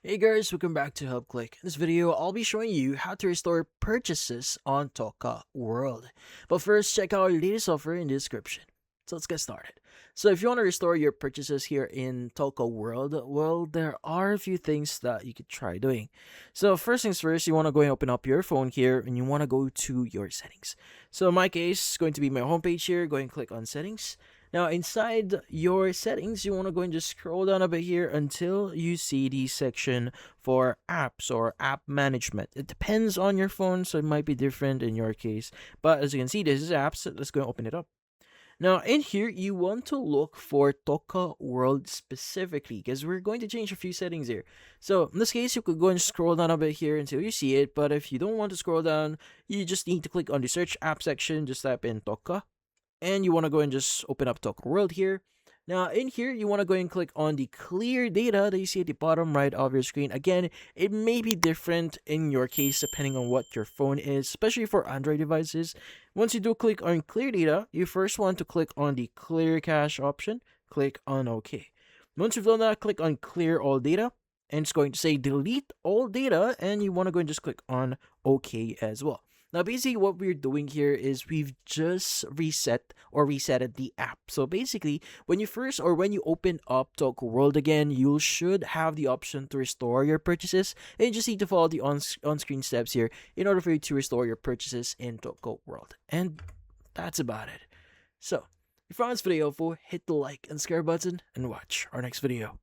Hey guys, welcome back to Help Click. In this video, I'll be showing you how to restore purchases on Toca World. But first, check out our latest offer in the description. So let's get started. So if you want to restore your purchases here in Toca World, well, there are a few things that you could try doing. So first things first, you want to go and open up your phone here and you want to go to your settings. So in my case, it's going to be my homepage here. Go and click on settings. Now, inside your settings, you want to go and just scroll down a bit here until you see the section for apps or app management. It depends on your phone, so it might be different in your case. But as you can see, this is apps. Let's go and open it up. Now, in here, you want to look for Toca World specifically because we're going to change a few settings here. So, in this case, you could go and scroll down a bit here until you see it. But if you don't want to scroll down, you just need to click on the search app section. Just type in Toca and you want to go and just open up Toca World here. Now, in here, you want to go and click on the clear data that you see at the bottom right of your screen. Again, it may be different in your case depending on what your phone is, especially for Android devices. Once you do click on clear data, you first want to click on the clear cache option. Click on OK. Once you've done that, click on clear all data. And it's going to say delete all data. And you want to go and just click on OK as well. Now, basically, what we're doing here is we've just resetted the app. So basically, when you open up Toca World again, you should have the option to restore your purchases. And you just need to follow the on-screen steps here in order for you to restore your purchases in Toca World. And that's about it. So, if you found this video helpful, hit the like and subscribe button and watch our next video.